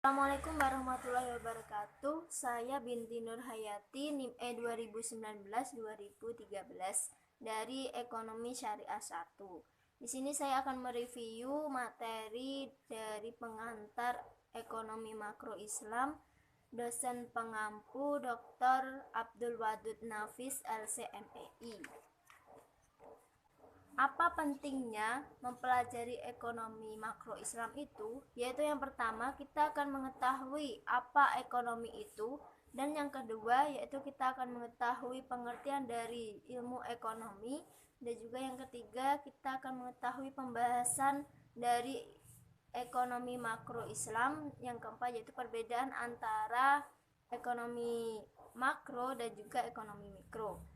Assalamualaikum warahmatullahi wabarakatuh. Saya binti Nur Hayati, NIM E 2019-2013 dari Ekonomi Syariah 1. Di sini saya akan mereview materi dari pengantar Ekonomi Makro Islam, dosen pengampu Dr. Abdul Wadud Nafis LCMEI. Apa pentingnya mempelajari ekonomi makro Islam itu? Yaitu yang pertama, kita akan mengetahui apa ekonomi itu, dan yang kedua yaitu kita akan mengetahui pengertian dari ilmu ekonomi, dan juga yang ketiga kita akan mengetahui pembahasan dari ekonomi makro Islam. Yang keempat yaitu perbedaan antara ekonomi makro dan juga ekonomi mikro.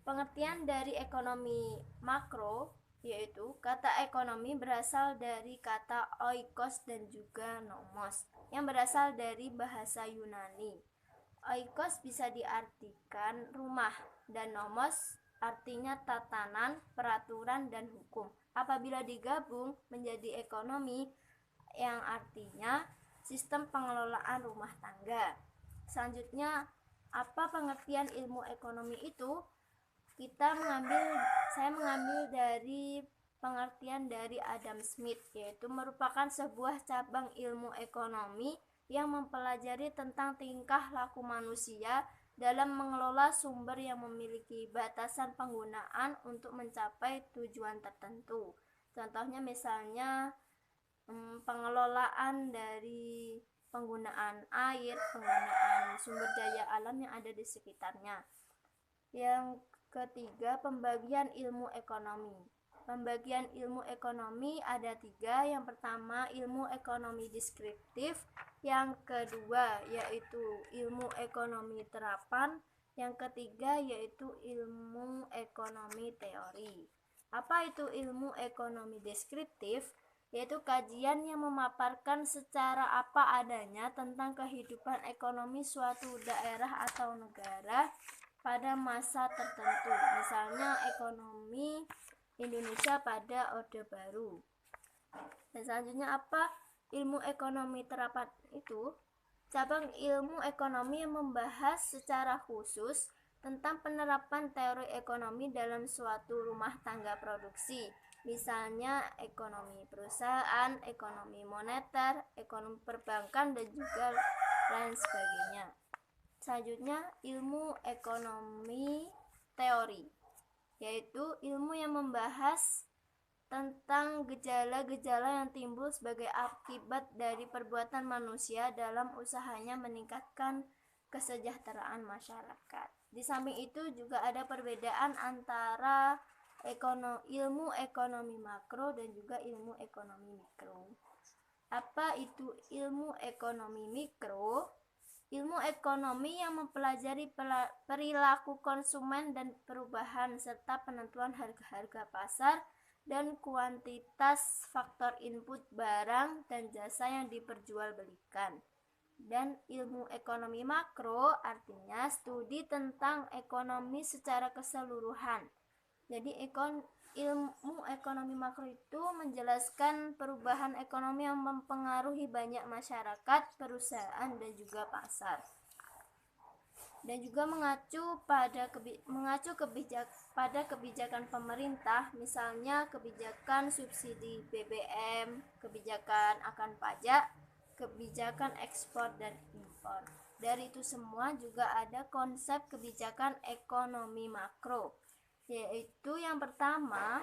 Pengertian dari ekonomi makro yaitu kata ekonomi berasal dari kata oikos dan juga nomos yang berasal dari bahasa Yunani. Oikos bisa diartikan rumah dan nomos artinya tatanan, peraturan, dan hukum. Apabila digabung menjadi ekonomi yang artinya sistem pengelolaan rumah tangga. Selanjutnya, apa pengertian ilmu ekonomi itu? Saya mengambil dari pengertian dari Adam Smith, yaitu merupakan sebuah cabang ilmu ekonomi yang mempelajari tentang tingkah laku manusia dalam mengelola sumber yang memiliki batasan penggunaan untuk mencapai tujuan tertentu. Contohnya misalnya pengelolaan dari penggunaan air, penggunaan sumber daya alam yang ada di sekitarnya. Yang ketiga, pembagian ilmu ekonomi. Pembagian ilmu ekonomi ada 3. Yang pertama, ilmu ekonomi deskriptif. Yang kedua, yaitu ilmu ekonomi terapan. Yang ketiga, yaitu ilmu ekonomi teori. Apa itu ilmu ekonomi deskriptif? Yaitu kajian yang memaparkan secara apa adanya tentang kehidupan ekonomi suatu daerah atau negara pada masa tertentu, misalnya ekonomi Indonesia pada Orde Baru. Dan selanjutnya, apa ilmu ekonomi terapan itu? Cabang ilmu ekonomi yang membahas secara khusus tentang penerapan teori ekonomi dalam suatu rumah tangga produksi, misalnya ekonomi perusahaan, ekonomi moneter, ekonomi perbankan, dan juga lain sebagainya. Selanjutnya, ilmu ekonomi teori, yaitu ilmu yang membahas tentang gejala-gejala yang timbul sebagai akibat dari perbuatan manusia dalam usahanya meningkatkan kesejahteraan masyarakat. Di samping itu juga ada perbedaan antara ilmu ekonomi makro dan juga ilmu ekonomi mikro. Apa itu ilmu ekonomi mikro? Ilmu ekonomi yang mempelajari perilaku konsumen dan perubahan serta penentuan harga-harga pasar dan kuantitas faktor input barang dan jasa yang diperjualbelikan. Dan ilmu ekonomi makro artinya studi tentang ekonomi secara keseluruhan. Jadi ilmu ekonomi makro itu menjelaskan perubahan ekonomi yang mempengaruhi banyak masyarakat, perusahaan, dan juga pasar. Dan juga mengacu pada kebijakan pemerintah, misalnya kebijakan subsidi BBM, kebijakan akan pajak, kebijakan ekspor dan impor. Dari itu semua juga ada konsep kebijakan ekonomi makro, yaitu yang pertama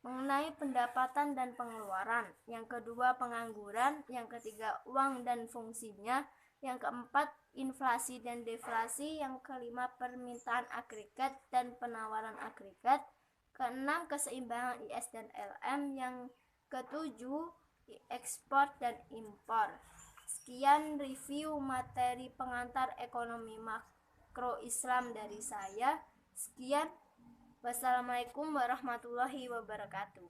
mengenai pendapatan dan pengeluaran, yang kedua pengangguran, yang ketiga uang dan fungsinya, yang keempat inflasi dan deflasi, yang kelima permintaan agregat dan penawaran agregat, keenam keseimbangan IS dan LM, yang ketujuh ekspor dan impor. Sekian review materi pengantar ekonomi makro Islam dari saya. Sekian. Wassalamualaikum warahmatullahi wabarakatuh.